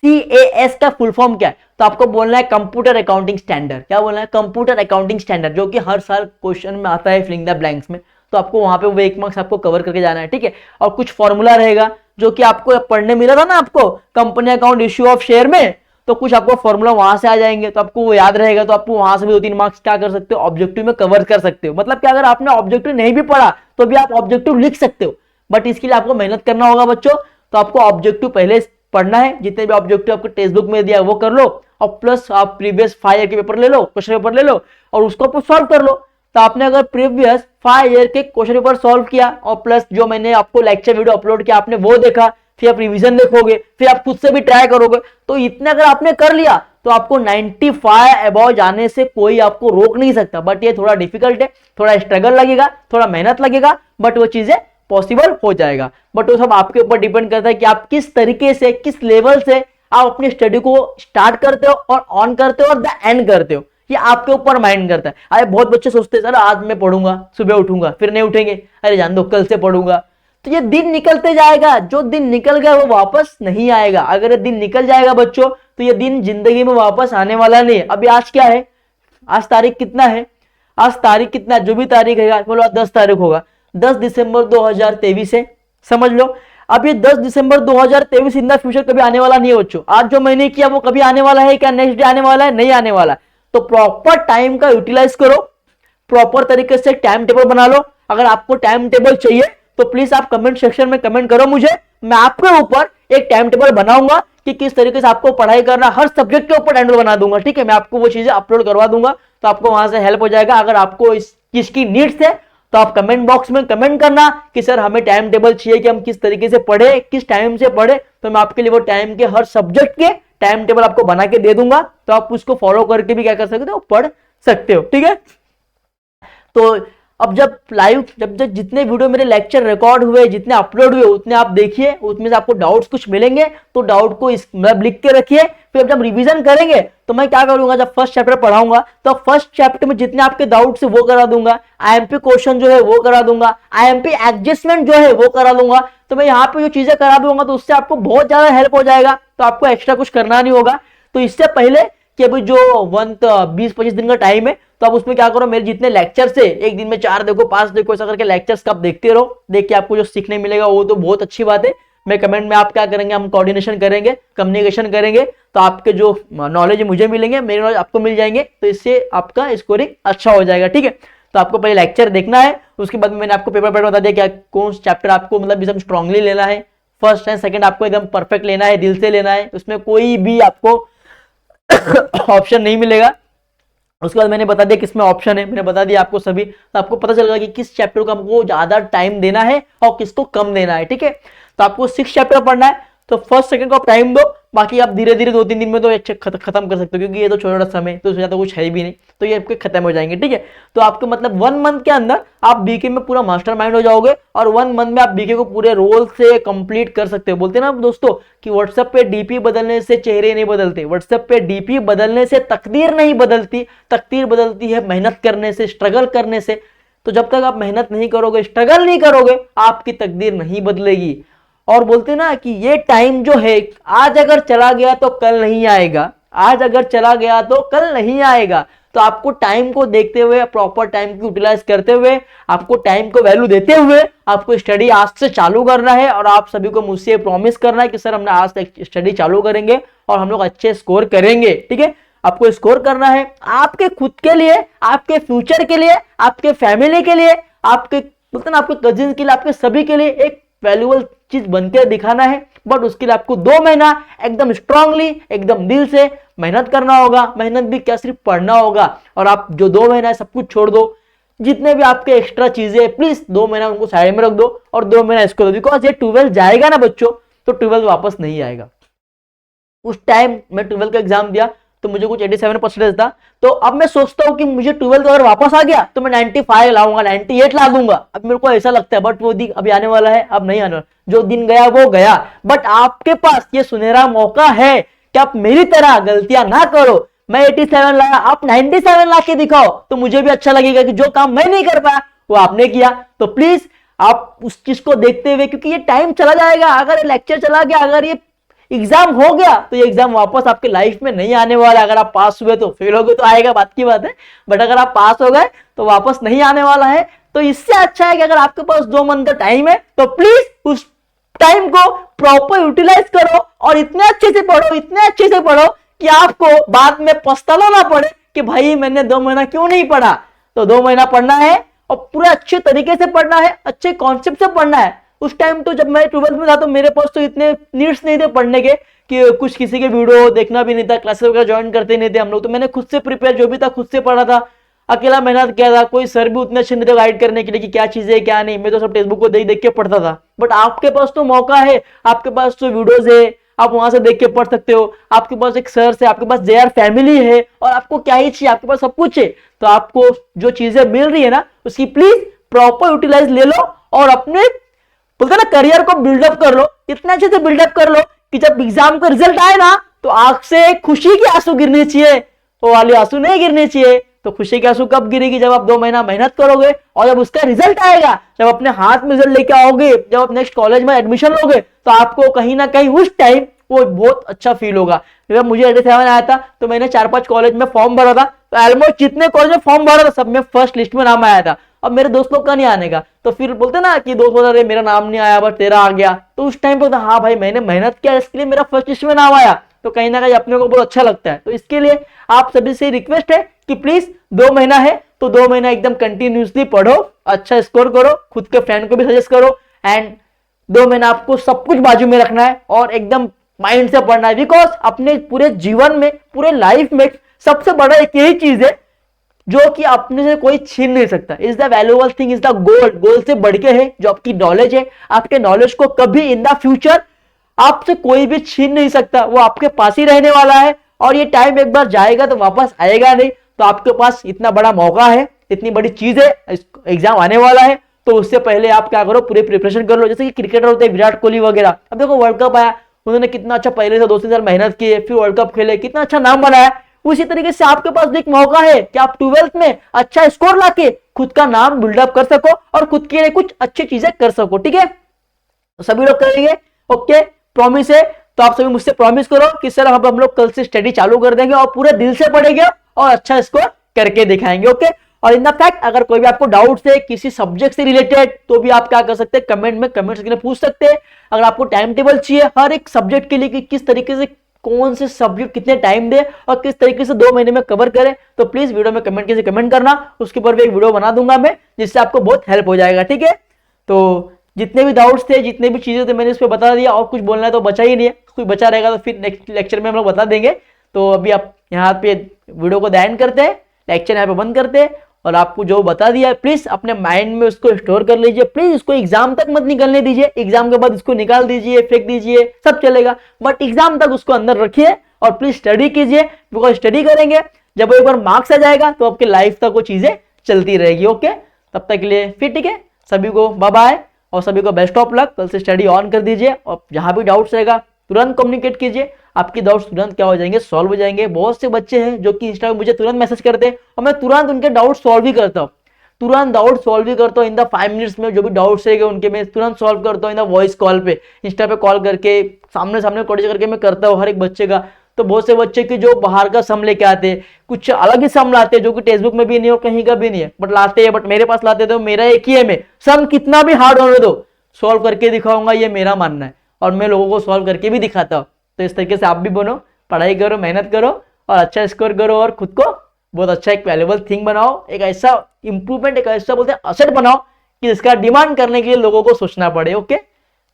CAS का फुल फॉर्म क्या है, तो आपको बोलना है कंप्यूटर अकाउंटिंग स्टैंडर्ड। क्या बोलना है, कंप्यूटर अकाउंटिंग स्टैंडर्ड, जो कि हर साल क्वेश्चन में आता है फिलिंग द ब्लैंक्स में, तो आपको वहां पे वो 1 मार्क्स आपको कवर करके जाना है, ठीक है। और कुछ फॉर्मूला रहेगा जो कि आपको पढ़ने मिला था ना आपको company account issue of share में, तो कुछ आपको फॉर्मूला वहां से आ जाएंगे, तो आपको वो याद रहेगा, तो आपको वहां से भी 2-3 मार्क्स क्या कर सकते हो, ऑब्जेक्टिव में कवर कर सकते हो। मतलब कि अगर आपने ऑब्जेक्टिव नहीं भी पढ़ा तो भी आप ऑब्जेक्टिव लिख सकते हो, बट इसके लिए आपको मेहनत करना होगा बच्चों। तो आपको ऑब्जेक्टिव पहले पढ़ना है, जितने भी ऑब्जेक्टिव आपको टेक्स्ट बुक में दिया वो कर लो, और प्लस आप प्रीवियस 5 ईयर के पेपर ले लो, क्वेश्चन पेपर ले लो और उसको आप सॉल्व कर लो। तो आपने अगर प्रीवियस 5 ईयर के क्वेश्चन पेपर सॉल्व किया और प्लस जो मैंने आपको लेक्चर वीडियो अपलोड किया आपने वो देखा, फिर आप रिवीजन देखोगे, फिर आप खुद से भी ट्राई करोगे, तो इतना अगर आपने कर लिया तो आपको 95 अबव जाने से कोई आपको रोक नहीं सकता। बट ये थोड़ा डिफिकल्ट है, थोड़ा स्ट्रगल लगेगा, थोड़ा मेहनत लगेगा, बट वो चीजें पॉसिबल हो जाएगा। बट वो सब आपके ऊपर डिपेंड करता है कि आप किस तरीके से, किस लेवल से आप अपनी स्टडी को स्टार्ट करते हो और ऑन करते हो और द एंड करते हो, ये आपके ऊपर माइंड करता है। अरे बहुत बच्चे सोचते हैं सर आज मैं पढ़ूंगा, सुबह उठूंगा, फिर नहीं उठेंगे, अरे जान दो कल से पढ़ूंगा, तो ये दिन निकलते जाएगा, जो दिन निकल गया वो वापस नहीं आएगा। अगर ये दिन निकल जाएगा बच्चों तो ये दिन जिंदगी में वापस आने वाला नहीं है। अभी आज क्या है, आज तारीख कितना है, आज तारीख कितना, जो भी तारीख है बोलो 10 तारीख होगा, 10 दिसंबर 2023 है, समझ लो। अब ये 10 दिसंबर 2023 इन द फ्यूचर कभी आने वाला नहीं है बच्चों। आज जो मैंने किया वो कभी आने वाला है क्या, नेक्स्ट डे आने वाला है, नहीं आने वाला। तो प्रॉपर टाइम का यूटिलाइज करो, प्रॉपर तरीके से टाइम टेबल बना लो। अगर आपको टाइम टेबल चाहिए तो प्लीज आप कमेंट सेक्शन में कमेंट करो मुझे, मैं आपके ऊपर एक टाइम टेबल बनाऊंगा कि किस तरीके से आपको पढ़ाई करना, हर सब्जेक्ट के ऊपर टाइम टेबल बना दूंगा, ठीक है। मैं आपको वो चीजें अपलोड करवा दूंगा, तो आपको वहां से हेल्प हो जाएगा। अगर आपको इसकी नीड्स है तो आप कमेंट बॉक्स में कमेंट करना कि सर हमें टाइम टेबल चाहिए कि हम किस तरीके से पढ़े, किस टाइम से पढ़े, तो मैं आपके लिए वो टाइम के हर सब्जेक्ट के टाइम टेबल आपको बना के दे दूंगा, तो आप उसको फॉलो करके भी क्या कर सकते हो, पढ़ सकते हो, ठीक है। तो अब जब जितने वीडियो मेरे लेक्चर रिकॉर्ड हुए, जितने अपलोड हुए, उतने आप देखिए, उसमें से आपको डाउट्स कुछ मिलेंगे तो डाउट को मतलब लिख के रखिए। फिर जब रिवीजन करेंगे तो मैं क्या करूंगा, जब फर्स्ट चैप्टर पढ़ाऊंगा तो फर्स्ट चैप्टर में जितने आपके डाउट्स है वो करा दूंगा, IMP क्वेश्चन जो है वो करा दूंगा, IMP एडजस्टमेंट जो है वो करा दूंगा। तो मैं यहाँ पे जो चीजें करा दूंगा तो उससे आपको बहुत ज्यादा हेल्प हो जाएगा, तो आपको एक्स्ट्रा कुछ करना नहीं होगा। तो इससे पहले कि अभी जो 20-25 दिन का टाइम है, तो आप उसमें क्या करो, मेरे जितने लेक्चर्स है, एक दिन में 4 देखो, 5 देखो, ऐसा करके लेक्चर्स आप देखते रहो। देख के आपको जो सीखने मिलेगा वो तो बहुत अच्छी बात है। मैं कमेंट में आप क्या करेंगे, हम कोऑर्डिनेशन करेंगे, कम्युनिकेशन करेंगे, तो आपके जो नॉलेज मुझे मिलेंगे, मेरे नॉलेज आपको मिल जाएंगे, तो इससे आपका स्कोरिंग अच्छा हो जाएगा, ठीक है। तो आपको पहले लेक्चर देखना है, उसके बाद मैंने आपको पेपर बता दिया क्या कौन सा चैप्टर आपको मतलब एकदम स्ट्रांगली लेना है, फर्स्ट एंड सेकंड आपको एकदम परफेक्ट लेना है, दिल से लेना है, उसमें कोई भी आपको ऑप्शन नहीं मिलेगा। उसके बाद मैंने बता दिया किसमें ऑप्शन है, मैंने बता दिया आपको सभी, तो आपको पता चलेगा कि किस चैप्टर को आपको ज्यादा टाइम देना है और किसको कम देना है। ठीक है, तो आपको 6 चैप्टर पढ़ना है, तो फर्स्ट सेकंड को आप टाइम दो, बाकी आप धीरे धीरे 2-3 दिन में तो खत्म कर सकते हो, क्योंकि ये तो छोटा समय तो ज्यादा कुछ है भी नहीं, तो ये आपके खत्म हो जाएंगे। ठीक है, तो आपको मतलब 1 मंथ के अंदर आप बीके में पूरा मास्टरमाइंड हो जाओगे, और 1 मंथ में आप बीके को पूरे रोल से कंप्लीट कर सकते हो। बोलते हैं ना दोस्तों कि व्हाट्सएप पे डीपी बदलने से चेहरे नहीं बदलते, व्हाट्सएप पे डीपी बदलने से तकदीर नहीं बदलती, तकदीर बदलती है मेहनत करने से, स्ट्रगल करने से। तो जब तक आप मेहनत नहीं करोगे, स्ट्रगल नहीं करोगे, आपकी तकदीर नहीं बदलेगी। और बोलते ना कि ये टाइम जो है, आज अगर चला गया तो कल नहीं आएगा, आज अगर चला गया तो कल नहीं आएगा। तो आपको टाइम को देखते हुए, प्रॉपर टाइम को यूटिलाइज करते हुए, आपको टाइम को वैल्यू देते हुए आपको स्टडी आज से चालू करना है। और आप सभी को मुझसे प्रॉमिस करना है कि सर हमने आज से स्टडी चालू करेंगे और हम लोग अच्छे स्कोर करेंगे। ठीक है, आपको स्कोर करना है आपके खुद के लिए, आपके फ्यूचर के लिए, आपके फैमिली के लिए, आपके बोलते ना आपके कजिन के लिए, आपके सभी के लिए एक वैल्यूएबल चीज बनकर दिखाना है। बट उसके लिए आपको 2 महीना एकदम स्ट्रांगली, एकदम दिल से मेहनत करना होगा। मेहनत भी क्या, सिर्फ पढ़ना होगा। और आप जो 2 महीना है सब कुछ छोड़ दो, जितने भी आपके एक्स्ट्रा चीजें प्लीज 2 महीना उनको साइड में रख दो और 2 महीना इसको दो। बिकॉज ये 12 जाएगा ना बच्चों, तो 12 वापस नहीं आएगा। उस टाइम मैं 12 का एग्जाम दिया तो मुझे कुछ 87% था, तो अब मैं सोचता हूँ कि मुझे 12 अगर वापस आ गया तो मैं 95 लाऊंगा, 98 ला दूंगा। अब मेरे को ऐसा लगता है, बट वो दिन अभी आने वाला है, अब नहीं आने वाला। जो दिन गया वो गया, बट आपके पास ये सुनहरा मौका है कि आप मेरी तरह गलतियां ना करो। मैं 87 लाया, आप 97 ला के दिखाओ, तो मुझे भी अच्छा लगेगा कि जो काम मैं नहीं कर पाया वो आपने किया। तो प्लीज आप उस चीज को देखते हुए, क्योंकि ये टाइम चला जाएगा, अगर ये लेक्चर चला गया, अगर ये एग्जाम हो गया, तो ये एग्जाम वापस आपके लाइफ में नहीं आने वाला। अगर आप पास हुए तो, फेल हो गए तो आएगा, बात की बात है, बट अगर आप पास हो गए तो वापस नहीं आने वाला है। तो इससे अच्छा है कि अगर आपके पास 2 मंथ का टाइम है तो प्लीज उस टाइम को प्रॉपर यूटिलाइज करो और इतने अच्छे से पढ़ो, इतने अच्छे से पढ़ो कि आपको बाद में पछताना ना पड़े कि भाई मैंने 2 महीना क्यों नहीं पढ़ा। तो 2 महीना पढ़ना है और पूरे अच्छे तरीके से पढ़ना है, अच्छे कॉन्सेप्ट से पढ़ना है। उस टाइम तो जब मैं 12th में था तो मेरे पास तो इतने नीड्स नहीं थे पढ़ने के कि कुछ किसी के वीडियो देखना भी नहीं था, क्लासेस वगैरह ज्वाइन करते नहीं थे हम लोग। तो मैंने खुद से प्रिपेयर जो भी था खुद से पढ़ा था, अकेला मेहनत किया था। कोई सर भी उतने अच्छे नहीं थे गाइड करने के लिए कि क्या चीजें है क्या नहीं, मैं तो सब टेक्स्ट बुक को देख के पढ़ता था। बट आपके पास तो मौका है, आपके पास तो वीडियोज है, आप वहां से देख के पढ़ सकते हो। आपके पास एक सर है, आपके पास JR फैमिली है, और आपको क्या ही चाहिए, आपके पास सब कुछ है। तो आपको जो चीजें मिल रही है ना, उसकी प्लीज प्रॉपर यूटिलाइज ले लो और अपने बोलते ना करियर को बिल्डअप कर लो, इतने अच्छे से बिल्डअप कर लो कि जब एग्जाम का रिजल्ट आए ना तो आंख से खुशी के आंसू गिरने चाहिए, वो वाले आंसू नहीं गिरने चाहिए। तो खुशी के आंसू कब गिरेगी, जब आप 2 महीना मेहनत करोगे और जब उसका रिजल्ट आएगा, जब अपने हाथ में रिजल्ट लेके आओगे, जब आप नेक्स्ट कॉलेज में एडमिशन लोगे, तो आपको कहीं ना कहीं उस टाइम वो बहुत अच्छा फील होगा। जब मुझे 87 आया था तो मैंने 4-5 कॉलेज में फॉर्म भरा था, तो ऑलमोस्ट जितने कॉलेज में फॉर्म भरा था सब में फर्स्ट लिस्ट में नाम आया था। अब मेरे दोस्त लोग का नहीं आने का, तो फिर बोलते ना कि दोस्त बोल रहे मेरा नाम नहीं आया बट तेरा आ गया। तो उस टाइम पे हाँ भाई मैंने मेहनत किया, इसके लिए मेरा फर्स्ट लिस्ट में नाम आया, तो कहीं ना कहीं अपने को बहुत अच्छा लगता है। तो इसके लिए आप सभी से रिक्वेस्ट है कि प्लीज 2 महीना है तो 2 महीना एकदम कंटिन्यूसली पढ़ो, अच्छा स्कोर करो, खुद के फ्रेंड को भी सजेस्ट करो, एंड 2 महीना आपको सब कुछ बाजू में रखना है और एकदम माइंड से पढ़ना है। बिकॉज अपने पूरे जीवन में, पूरे लाइफ में सबसे बड़ा एक यही चीज है जो कि अपने से कोई छीन नहीं सकता। Is the valuable thing, is the gold. Gold से बढ़ के है जो आपकी नॉलेज है। आपके नॉलेज को कभी इन द फ्यूचर आपसे कोई भी छीन नहीं सकता, वो आपके पास ही रहने वाला है। और ये टाइम एक बार जाएगा तो वापस आएगा नहीं। तो आपके पास इतना बड़ा मौका है, इतनी बड़ी चीज है, एग्जाम आने वाला है, तो उससे पहले आप क्या करो, पूरी प्रिपरेशन कर लो। जैसे कि क्रिकेटर होते हैं विराट कोहली वगैरह, अब देखो वर्ल्ड कप आया, उन्होंने कितना अच्छा पहले से 2-3 साल मेहनत की, फिर वर्ल्ड कप खेले, कितना अच्छा नाम बनाया। उसी तरीके से आपके पास भी एक मौका है कि आप 12th में अच्छा स्कोर लाके खुद का नाम बिल्डअप कर सको और खुद के लिए कुछ अच्छी चीजें कर सको। ठीक है, तो सभी लोग करेंगे, ओके, प्रॉमिस है। तो आप सभी मुझसे प्रॉमिस करो कि सर हम लोग कल से स्टडी चालू कर देंगे और पूरे दिल से पढ़ेंगे और अच्छा स्कोर करके दिखाएंगे। ओके, और इन द फैक्ट अगर कोई भी आपको डाउट्स है किसी सब्जेक्ट से रिलेटेड, तो भी आप क्या कर सकते हैं, कमेंट सेक्शन में पूछ सकते हैं। अगर आपको टाइम टेबल चाहिए हर एक सब्जेक्ट के लिए कि किस तरीके से कौन से सब्जेक्ट कितने टाइम दे और किस तरीके से 2 महीने में कवर करें, तो प्लीज वीडियो में कमेंट करना, उसके ऊपर भी एक वीडियो बना दूंगा मैं, जिससे आपको बहुत हेल्प हो जाएगा। ठीक है, तो जितने भी डाउट्स थे, जितने भी चीजें थे, मैंने इस पर बता दिया। और कुछ बोलना है तो बचा ही नहीं है, कुछ बचा रहेगा तो फिर नेक्स्ट लेक्चर में हम लोग बता देंगे। तो अभी आप यहाँ पे वीडियो को एंड करते हैं, लेक्चर यहाँ पे बंद करते हैं। और आपको जो बता दिया प्लीज अपने माइंड में उसको स्टोर कर लीजिए। प्लीज इसको एग्जाम तक मत निकलने दीजिए, एग्जाम के बाद इसको निकाल दीजिए, फेंक दीजिए, सब चलेगा, बट एग्जाम तक उसको अंदर रखिए और प्लीज स्टडी कीजिए। बिकॉज स्टडी करेंगे, जब एक बार मार्क्स आ जाएगा तो आपके लाइफ तक वो चीजें चलती रहेगी। ओके, तब तक के लिए फिर ठीक है, सभी को बाय बाय और सभी को बेस्ट ऑफ लक। कल से स्टडी ऑन कर दीजिए और जहां भी डाउट्स रहेगा तुरंत कम्युनिकेट कीजिए, आपकी डाउट्स तुरंत क्या हो जाएंगे, सॉल्व हो जाएंगे। बहुत से बच्चे हैं जो कि इंस्टा में मुझे तुरंत मैसेज करते हैं और मैं तुरंत उनके डाउट सॉल्व भी करता हूँ, तुरंत डाउट सॉल्व भी करता हूँ। इन द 5 मिनट्स में जो भी डाउट्स रहेंगे उनके मैं तुरंत सॉल्व करता हूँ इन द वॉइस कॉल पे, इंस्टा पे कॉल करके सामने सामने कॉलेज करके मैं करता हूँ हर एक बच्चे का। तो बहुत से बच्चे की जो बाहर का सम लेके आते हैं, कुछ अलग ही सम लाते हैं जो कि टेक्स्ट बुक में भी नहीं और कहीं का भी नहीं है, बट लाते हैं, बट मेरे पास लाते तो मेरा एक ही है, मैं सम कितना भी हार्ड होने दो सॉल्व करके दिखाऊंगा, ये मेरा मानना है और मैं लोगों को सॉल्व करके भी दिखाता हूँ। तो इस तरीके से आप भी बनो, पढ़ाई करो, मेहनत करो और अच्छा स्कोर करो और खुद को बहुत अच्छा एक वैल्यूएबल थिंग बनाओ, एक ऐसा इंप्रूवमेंट, एक ऐसा बोलते हैं असेट बनाओ कि इसका डिमांड करने के लिए लोगों को सोचना पड़े। ओके,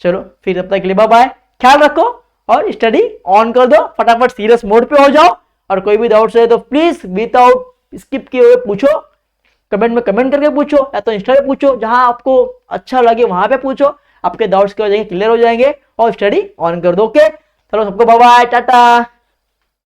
चलो फिर तब तक के लिए बाय बाय, ख्याल रखो और स्टडी ऑन कर दो, फटाफट सीरियस मोड पे हो जाओ। और कोई भी डाउट्स है तो प्लीज विदाउट स्किप किए हुए पूछो, कमेंट में कमेंट करके पूछो या तो इंस्टा पे पूछो, जहां आपको अच्छा लगे वहां पे पूछो, आपके डाउट्स क्या हो जाएंगे, क्लियर हो जाएंगे और स्टडी ऑन कर दो। ओके, चलो सबको बाय बाय, टाटा।